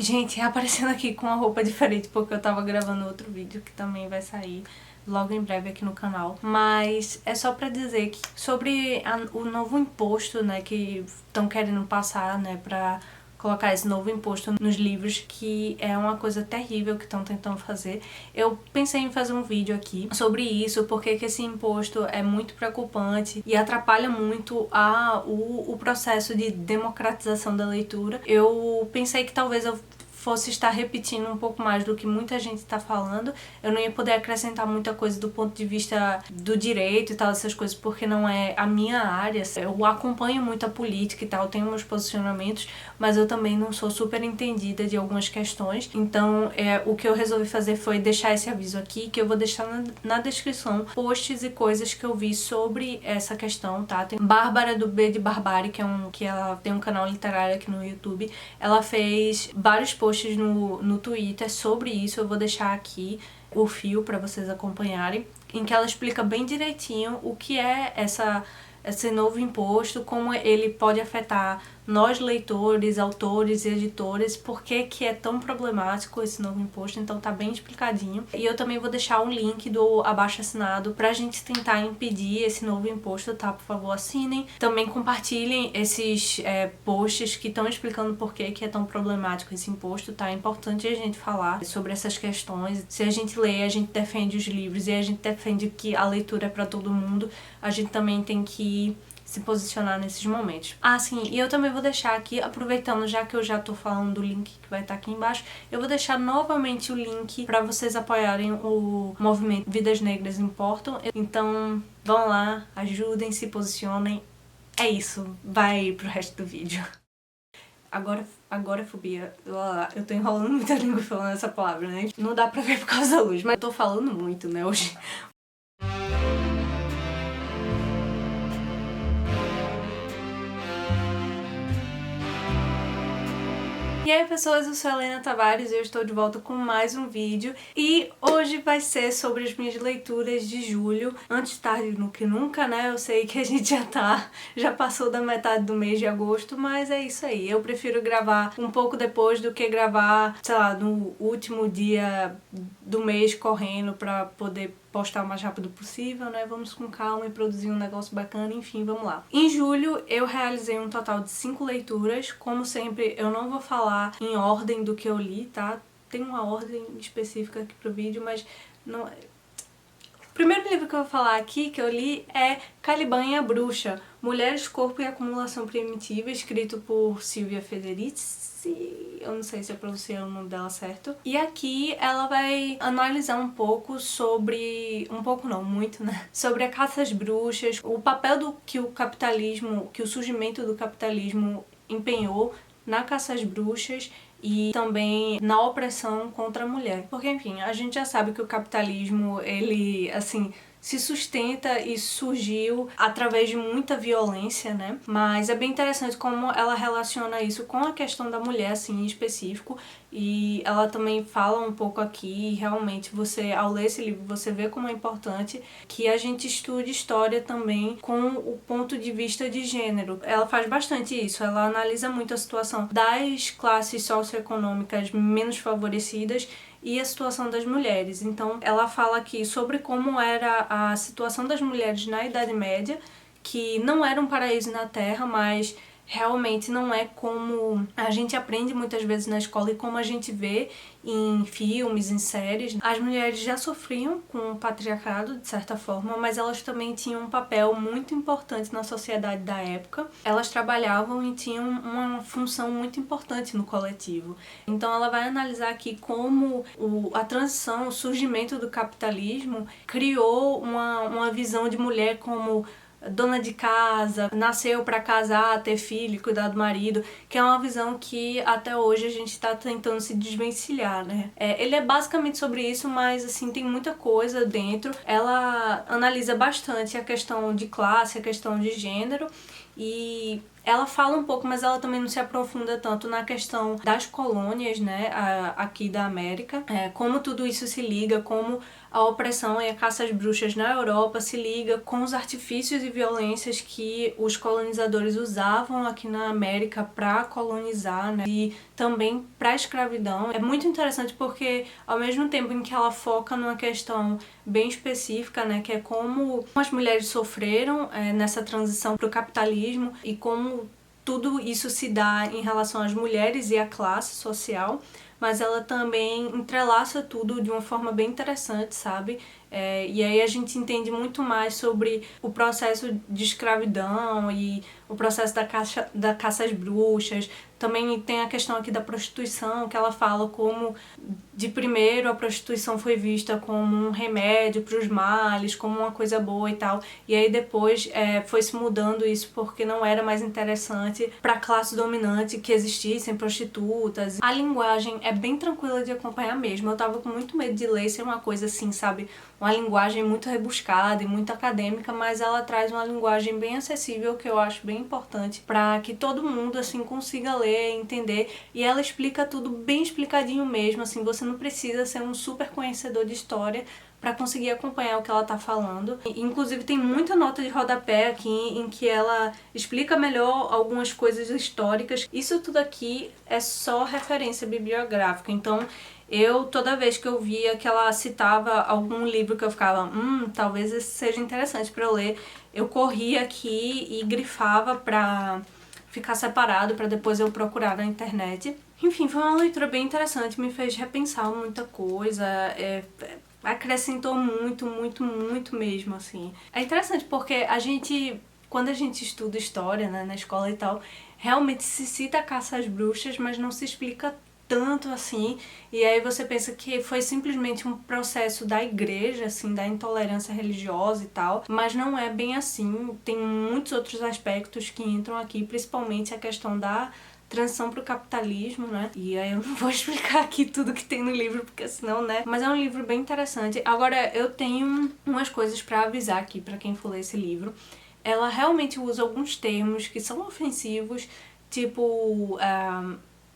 Gente, aparecendo aqui com uma roupa diferente porque eu tava gravando outro vídeo que também vai sair logo em breve aqui no canal. Mas é só pra dizer que sobre o novo imposto, né, que estão querendo passar, né, pra colocar esse novo imposto nos livros, que é uma coisa terrível que estão tentando fazer. Eu pensei em fazer um vídeo aqui sobre isso, porque que esse imposto é muito preocupante e atrapalha muito o processo de democratização da leitura. Eu pensei que talvez eu fosse estar repetindo um pouco mais do que muita gente está falando. Eu não ia poder acrescentar muita coisa do ponto de vista do direito e tal, essas coisas, porque não é a minha área. Eu acompanho muito a política e tal, tenho meus posicionamentos, mas eu também não sou super entendida de algumas questões. Então, o que eu resolvi fazer foi deixar esse aviso aqui, que eu vou deixar na descrição posts e coisas que eu vi sobre essa questão, tá? Tem Bárbara do B de Barbárie, que ela tem um canal literário aqui no YouTube. Ela fez vários posts no Twitter sobre isso, eu vou deixar aqui o fio para vocês acompanharem, em que ela explica bem direitinho o que é esse novo imposto, como ele pode afetar nós leitores, autores e editores, por que que é tão problemático esse novo imposto, então tá bem explicadinho. E eu também vou deixar um link do abaixo-assinado pra gente tentar impedir esse novo imposto, tá? Por favor, assinem. Também compartilhem esses posts que estão explicando por que que é tão problemático esse imposto, tá? É importante a gente falar sobre essas questões. Se a gente lê, a gente defende os livros e a gente defende que a leitura é pra todo mundo, a gente também tem que se posicionar nesses momentos. Ah, sim, e eu também vou deixar aqui, aproveitando já que eu já tô falando do link que vai estar aqui embaixo, eu vou deixar novamente o link pra vocês apoiarem o movimento Vidas Negras Importam. Então, vão lá, ajudem, se posicionem. É isso, vai pro resto do vídeo. Agorafobia, eu tô enrolando muita língua falando essa palavra, né? Não dá pra ver por causa da luz, mas eu tô falando muito, né, hoje. E aí pessoas, eu sou a Helena Tavares e eu estou de volta com mais um vídeo e hoje vai ser sobre as minhas leituras de julho. Antes tarde do que nunca, né? Eu sei que a gente já passou da metade do mês de agosto, mas é isso aí. Eu prefiro gravar um pouco depois do que gravar, sei lá, no último dia do mês correndo pra poder postar o mais rápido possível, né? Vamos com calma e produzir um negócio bacana, enfim, vamos lá. Em julho eu realizei um total de 5 leituras. Como sempre, eu não vou falar em ordem do que eu li, tá? Tem uma ordem específica aqui pro vídeo, mas não... O primeiro livro que eu vou falar aqui, que eu li, é Caliban e a Bruxa, Mulheres, Corpo e Acumulação Primitiva, escrito por Silvia Federici. Eu não sei se eu pronunciei o nome dela certo. E aqui ela vai analisar um pouco sobre... um pouco não, muito, né? Sobre a caça às bruxas, o papel que o capitalismo, que o surgimento do capitalismo empenhou na caça às bruxas e também na opressão contra a mulher. Porque, enfim, a gente já sabe que o capitalismo, ele, assim, se sustenta e surgiu através de muita violência, né? Mas é bem interessante como ela relaciona isso com a questão da mulher, assim, em específico. E ela também fala um pouco aqui, e realmente você, ao ler esse livro, você vê como é importante que a gente estude história também com o ponto de vista de gênero. Ela faz bastante isso, ela analisa muito a situação das classes socioeconômicas menos favorecidas e a situação das mulheres. Então ela fala aqui sobre como era a situação das mulheres na Idade Média, que não era um paraíso na Terra, mas realmente não é como a gente aprende muitas vezes na escola e como a gente vê em filmes, em séries. As mulheres já sofriam com o patriarcado, de certa forma, mas elas também tinham um papel muito importante na sociedade da época. Elas trabalhavam e tinham uma função muito importante no coletivo. Então ela vai analisar aqui como a transição, o surgimento do capitalismo criou uma visão de mulher como dona de casa, nasceu pra casar, ter filho, cuidar do marido, que é uma visão que até hoje a gente tá tentando se desvencilhar, né? Ele é basicamente sobre isso, mas assim, tem muita coisa dentro. Ela analisa bastante a questão de classe, a questão de gênero, e Ela fala um pouco, mas ela também não se aprofunda tanto na questão das colônias, né, aqui da América, como tudo isso se liga, como a opressão e a caça às bruxas na Europa se liga com os artifícios e violências que os colonizadores usavam aqui na América para colonizar, né, e também para a escravidão. É muito interessante porque, ao mesmo tempo em que ela foca numa questão bem específica, né, que é como as mulheres sofreram nessa transição para o capitalismo e como tudo isso se dá em relação às mulheres e à classe social, mas ela também entrelaça tudo de uma forma bem interessante, sabe? E aí a gente entende muito mais sobre o processo de escravidão e o processo da caça às bruxas. Também tem a questão aqui da prostituição, que ela fala como, de primeiro, a prostituição foi vista como um remédio para os males, como uma coisa boa e tal. E aí depois foi se mudando isso porque não era mais interessante para a classe dominante que existissem prostitutas. A linguagem é bem tranquila de acompanhar mesmo. Eu tava com muito medo de ler ser uma coisa assim, sabe? Uma linguagem muito rebuscada e muito acadêmica, mas ela traz uma linguagem bem acessível, que eu acho bem importante para que todo mundo assim consiga ler, entender, e ela explica tudo bem explicadinho mesmo, assim, você não precisa ser um super conhecedor de história para conseguir acompanhar o que ela tá falando. Inclusive tem muita nota de rodapé aqui em que ela explica melhor algumas coisas históricas. Isso tudo aqui é só referência bibliográfica, então toda vez que eu via que ela citava algum livro que eu ficava, talvez esse seja interessante para eu ler, eu corria aqui e grifava pra ficar separado para depois eu procurar na internet. Enfim, foi uma leitura bem interessante, me fez repensar muita coisa, acrescentou muito, muito, muito mesmo, assim. É interessante porque quando a gente estuda história, né, na escola e tal, realmente se cita a caça às bruxas, mas não se explica tanto assim, e aí você pensa que foi simplesmente um processo da igreja, assim, da intolerância religiosa e tal, mas não é bem assim, tem muitos outros aspectos que entram aqui, principalmente a questão da transição para o capitalismo, né? E aí eu não vou explicar aqui tudo que tem no livro, porque senão, né? Mas é um livro bem interessante. Agora, eu tenho umas coisas para avisar aqui para quem for ler esse livro. Ela realmente usa alguns termos que são ofensivos, tipo,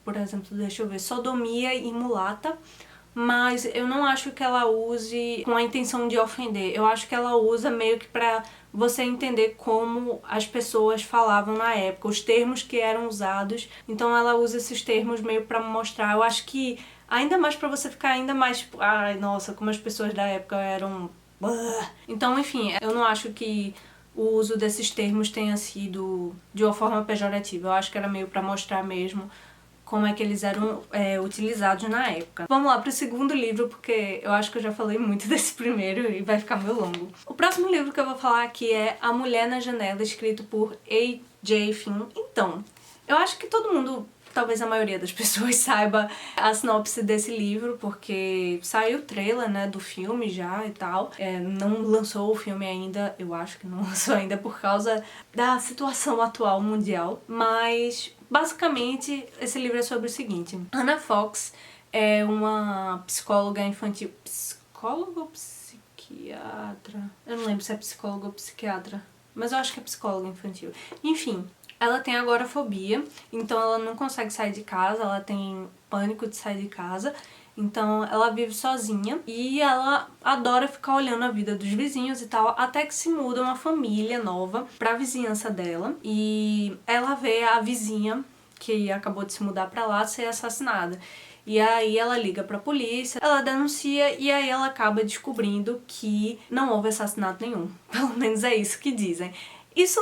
por exemplo, deixa eu ver, sodomia e mulata, mas eu não acho que ela use com a intenção de ofender. Eu acho que ela usa meio que pra você entender como as pessoas falavam na época, os termos que eram usados. Então ela usa esses termos meio pra mostrar. Eu acho que ainda mais pra você ficar ainda mais tipo, ai, nossa, como as pessoas da época eram... Então, enfim, eu não acho que o uso desses termos tenha sido de uma forma pejorativa. Eu acho que era meio pra mostrar mesmo como é que eles eram utilizados na época. Vamos lá pro segundo livro, porque eu acho que eu já falei muito desse primeiro e vai ficar meio longo. O próximo livro que eu vou falar aqui é A Mulher na Janela, escrito por A.J. Finn. Então, eu acho que todo mundo, talvez a maioria das pessoas, saiba a sinopse desse livro, porque saiu o trailer, né, do filme já e tal. Não lançou o filme ainda, eu acho que não lançou ainda por causa da situação atual mundial, mas basicamente esse livro é sobre o seguinte. Anna Fox é uma psicóloga infantil... Psicóloga ou psiquiatra? Eu não lembro se é psicóloga ou psiquiatra, mas eu acho que é psicóloga infantil. Enfim, ela tem agorafobia, então ela não consegue sair de casa, ela tem pânico de sair de casa, então ela vive sozinha e ela adora ficar olhando a vida dos vizinhos e tal, até que se muda uma família nova pra vizinhança dela e ela vê a vizinha que acabou de se mudar pra lá ser assassinada. E aí ela liga pra polícia, ela denuncia e aí ela acaba descobrindo que não houve assassinato nenhum. Pelo menos é isso que dizem. Isso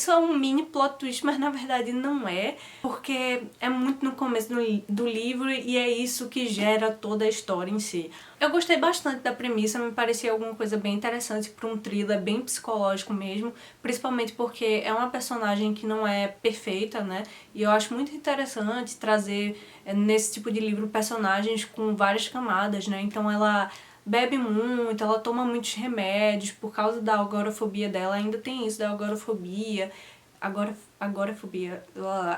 é um mini plot twist, mas na verdade não é, porque é muito no começo do livro e é isso que gera toda a história em si. Eu gostei bastante da premissa, me parecia alguma coisa bem interessante para um thriller bem psicológico mesmo, principalmente porque é uma personagem que não é perfeita, né? E eu acho muito interessante trazer nesse tipo de livro personagens com várias camadas, né? Então ela bebe muito, ela toma muitos remédios por causa da agorafobia dela, ainda tem isso da agorafobia, agorafobia,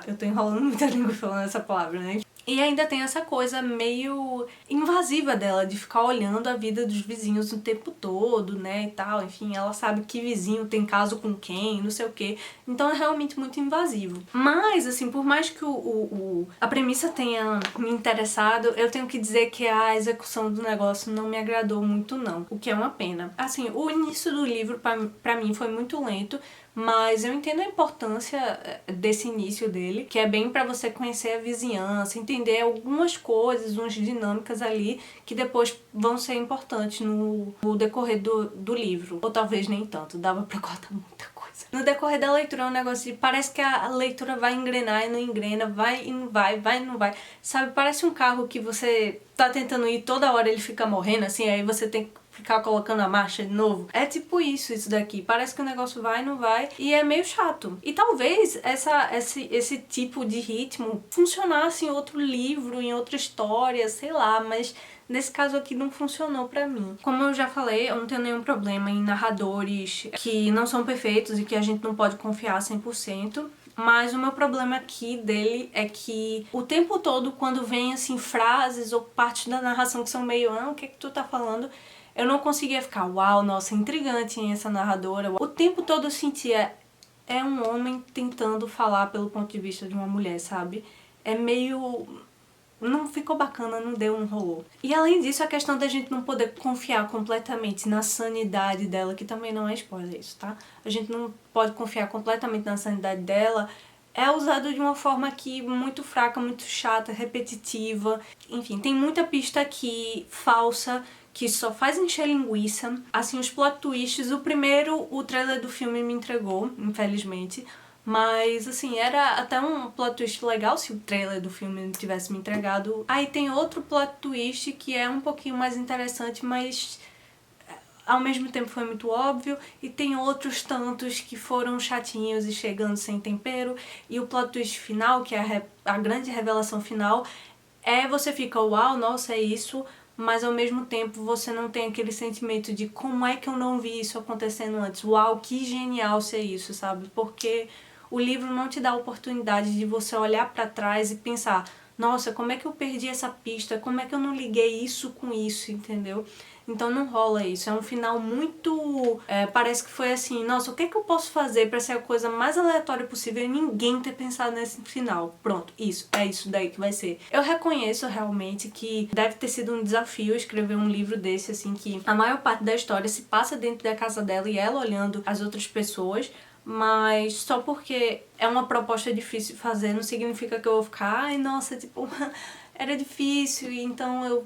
eu tô enrolando muita língua falando essa palavra, né? E ainda tem essa coisa meio invasiva dela, de ficar olhando a vida dos vizinhos o tempo todo, né, e tal. Enfim, ela sabe que vizinho tem caso com quem, não sei o quê. Então é realmente muito invasivo. Mas, assim, por mais que a premissa tenha me interessado, eu tenho que dizer que a execução do negócio não me agradou muito, não. O que é uma pena. Assim, o início do livro, pra mim, foi muito lento. Mas eu entendo a importância desse início dele, que é bem pra você conhecer a vizinhança, entender algumas coisas, umas dinâmicas ali, que depois vão ser importantes no decorrer do livro. Ou talvez nem tanto, dava pra cortar muita coisa. No decorrer da leitura é um negócio de parece que a leitura vai engrenar e não engrena, vai e não vai, vai e não vai. Sabe, parece um carro que você tá tentando ir toda hora ele fica morrendo, assim, aí você tem que ficar colocando a marcha de novo. É tipo isso daqui. Parece que o negócio vai e não vai. E é meio chato. E talvez esse tipo de ritmo funcionasse em outro livro, em outra história, sei lá, mas nesse caso aqui não funcionou pra mim. Como eu já falei, eu não tenho nenhum problema em narradores que não são perfeitos e que a gente não pode confiar 100%. Mas o meu problema aqui dele é que o tempo todo, quando vem assim frases ou partes da narração que são meio, o que é que tu tá falando? Eu não conseguia ficar, uau, nossa, intrigante essa narradora. O tempo todo eu sentia, é um homem tentando falar pelo ponto de vista de uma mulher, sabe? É meio... não ficou bacana, não deu, não rolou. E além disso, a questão da gente não poder confiar completamente na sanidade dela, que também não é spoiler isso, tá? A gente não pode confiar completamente na sanidade dela, é usado de uma forma aqui muito fraca, muito chata, repetitiva. Enfim, tem muita pista aqui falsa, que só faz encher linguiça. Assim, os plot twists, o primeiro, o trailer do filme me entregou, infelizmente. Mas, assim, era até um plot twist legal se o trailer do filme tivesse me entregado. Aí tem outro plot twist que é um pouquinho mais interessante, mas ao mesmo tempo foi muito óbvio, e tem outros tantos que foram chatinhos e chegando sem tempero, e o plot twist final, que é a grande revelação final, você fica, uau, nossa, é isso, mas ao mesmo tempo você não tem aquele sentimento de como é que eu não vi isso acontecendo antes, uau, que genial ser isso, sabe? Porque o livro não te dá a oportunidade de você olhar pra trás e pensar, nossa, como é que eu perdi essa pista, como é que eu não liguei isso com isso, entendeu? Então não rola isso, é um final muito... parece que foi assim, nossa, o que é que eu posso fazer pra ser a coisa mais aleatória possível e ninguém ter pensado nesse final? Pronto, é isso daí que vai ser. Eu reconheço realmente que deve ter sido um desafio escrever um livro desse, assim, que a maior parte da história se passa dentro da casa dela e ela olhando as outras pessoas, mas só porque é uma proposta difícil de fazer não significa que eu vou ficar, ai, nossa, tipo, era difícil, então eu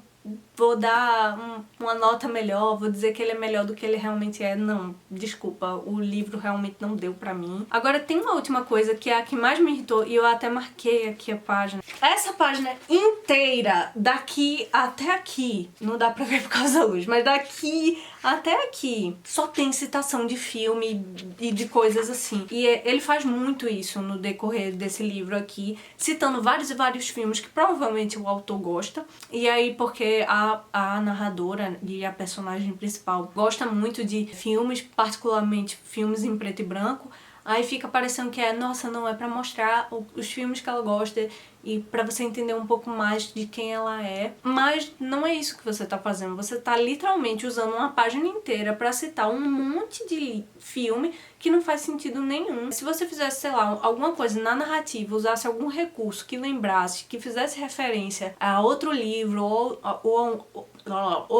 vou dar uma nota melhor, vou dizer que ele é melhor do que ele realmente é. Não, desculpa, o livro realmente não deu pra mim. Agora tem uma última coisa que é a que mais me irritou e eu até marquei aqui a página. Essa página inteira, daqui até aqui, não dá pra ver por causa da luz, mas daqui até aqui, só tem citação de filme e de coisas assim. E ele faz muito isso no decorrer desse livro aqui, citando vários e vários filmes que provavelmente o autor gosta. E aí, porque a narradora e a personagem principal gosta muito de filmes, particularmente filmes em preto e branco, aí fica parecendo que nossa, não, é pra mostrar os filmes que ela gosta e pra você entender um pouco mais de quem ela é. Mas não é isso que você tá fazendo, você tá literalmente usando uma página inteira pra citar um monte de filme que não faz sentido nenhum. Se você fizesse, sei lá, alguma coisa na narrativa, usasse algum recurso que lembrasse, que fizesse referência a outro livro ou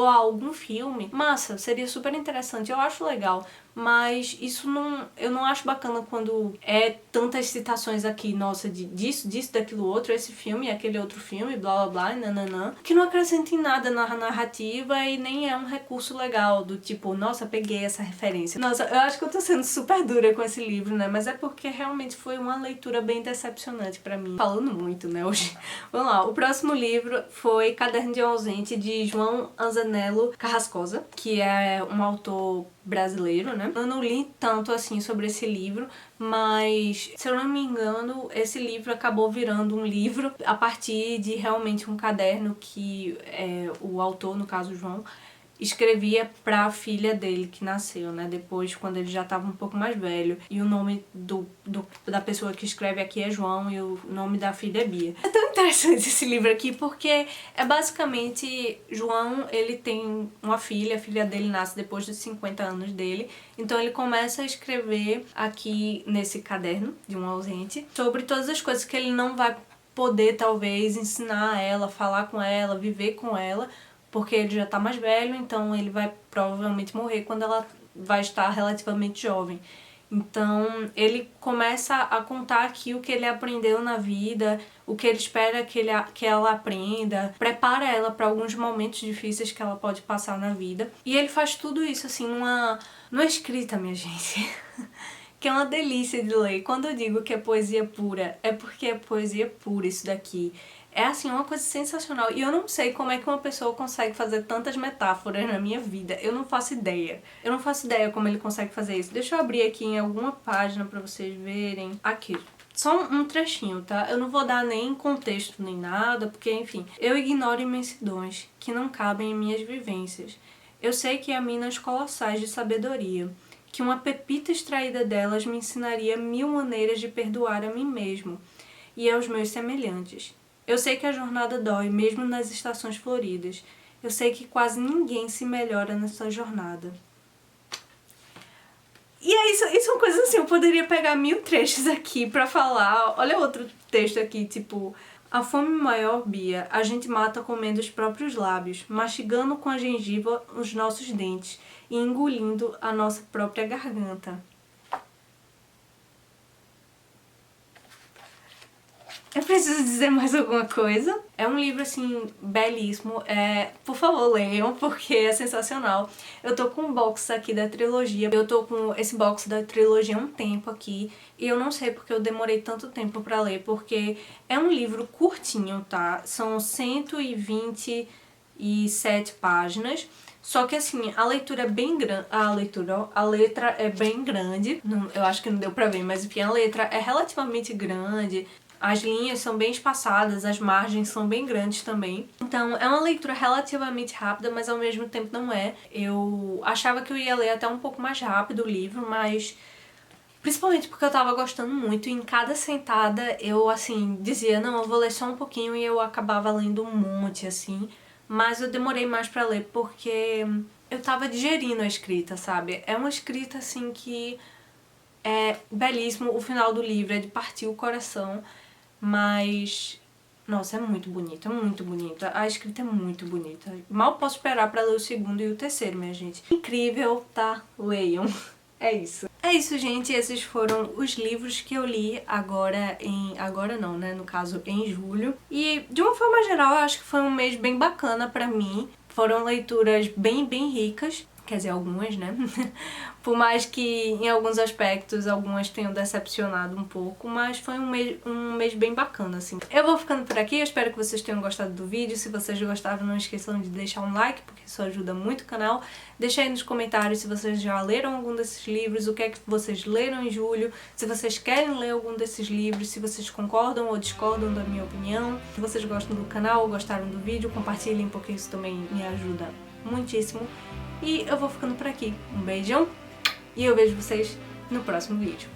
a algum filme, massa, seria super interessante, eu acho legal. Mas isso eu não acho bacana quando é tantas citações aqui, nossa, disso, daquilo outro, esse filme, aquele outro filme, blá blá blá, nananã, que não acrescenta em nada na narrativa e nem é um recurso legal, do tipo, nossa, peguei essa referência. Nossa, eu acho que eu tô sendo super dura com esse livro, né, mas é porque realmente foi uma leitura bem decepcionante pra mim. Falando muito, né, hoje. Vamos lá, o próximo livro foi Caderno de um Ausente, de João Anzanello Carrascosa, que é um autor brasileiro, né? Eu não li tanto assim sobre esse livro, mas se eu não me engano, esse livro acabou virando um livro a partir de realmente um caderno que o autor, no caso João, escrevia pra filha dele que nasceu, né? Depois, quando ele já tava um pouco mais velho. E o nome da pessoa que escreve aqui é João e o nome da filha é Bia. É tão interessante esse livro aqui porque é basicamente João, ele tem uma filha, a filha dele nasce depois dos 50 anos dele. Então ele começa a escrever aqui nesse caderno de um ausente sobre todas as coisas que ele não vai poder talvez ensinar a ela, falar com ela, viver com ela, porque ele já tá mais velho, então ele vai provavelmente morrer quando ela vai estar relativamente jovem. Então ele começa a contar aqui o que ele aprendeu na vida, o que ele espera que ela aprenda, prepara ela para alguns momentos difíceis que ela pode passar na vida. E ele faz tudo isso assim numa escrita, minha gente, que é uma delícia de ler. Quando eu digo que é poesia pura, é porque é poesia pura isso daqui. É assim, uma coisa sensacional. E eu não sei como é que uma pessoa consegue fazer tantas metáforas na minha vida. Eu não faço ideia. Eu não faço ideia como ele consegue fazer isso. Deixa eu abrir aqui em alguma página pra vocês verem. Aqui. Só um trechinho, tá? Eu não vou dar nem contexto nem nada, porque, enfim. Eu ignoro imensidões que não cabem em minhas vivências. Eu sei que há minas colossais de sabedoria, que uma pepita extraída delas me ensinaria 1000 maneiras de perdoar a mim mesmo e aos meus semelhantes. Eu sei que a jornada dói, mesmo nas estações floridas. Eu sei que quase ninguém se melhora nessa jornada. E é isso são coisas assim, eu poderia pegar 1000 trechos aqui pra falar. Olha outro texto aqui, tipo... A fome maior, Bia, a gente mata comendo os próprios lábios, mastigando com a gengiva os nossos dentes e engolindo a nossa própria garganta. Eu preciso dizer mais alguma coisa? É um livro, assim, belíssimo. Por favor, leiam, porque é sensacional. Eu tô com um box aqui da trilogia. Eu tô com esse box da trilogia há um tempo aqui. E eu não sei porque eu demorei tanto tempo pra ler, porque é um livro curtinho, tá? São 127 páginas. Só que assim, a leitura é bem grande, a letra é bem grande, eu acho que não deu pra ver, mas enfim, a letra é relativamente grande, as linhas são bem espaçadas, as margens são bem grandes também. Então é uma leitura relativamente rápida, mas ao mesmo tempo não é. Eu achava que eu ia ler até um pouco mais rápido o livro, mas... principalmente porque eu tava gostando muito e em cada sentada eu, assim, dizia, não, eu vou ler só um pouquinho e eu acabava lendo um monte, assim. Mas eu demorei mais pra ler porque eu tava digerindo a escrita, sabe? É uma escrita, assim, que é belíssimo. O final do livro é de partir o coração, mas... nossa, é muito bonito, é muito bonita. A escrita é muito bonita. Mal posso esperar pra ler o segundo e o terceiro, minha gente. Incrível, tá? Leiam. É isso. É isso, gente. Esses foram os livros que eu li agora agora não, né? No caso, em julho. E, de uma forma geral, eu acho que foi um mês bem bacana pra mim. Foram leituras bem ricas. Quer dizer, algumas, né? Por mais que em alguns aspectos algumas tenham decepcionado um pouco, mas foi um mês bem bacana, assim. Eu vou ficando por aqui, eu espero que vocês tenham gostado do vídeo. Se vocês gostaram, não esqueçam de deixar um like, porque isso ajuda muito o canal. Deixa aí nos comentários se vocês já leram algum desses livros, o que é que vocês leram em julho, se vocês querem ler algum desses livros, se vocês concordam ou discordam da minha opinião. Se vocês gostam do canal ou gostaram do vídeo, compartilhem, porque isso também me ajuda muitíssimo. E eu vou ficando por aqui. Um beijão e eu vejo vocês no próximo vídeo.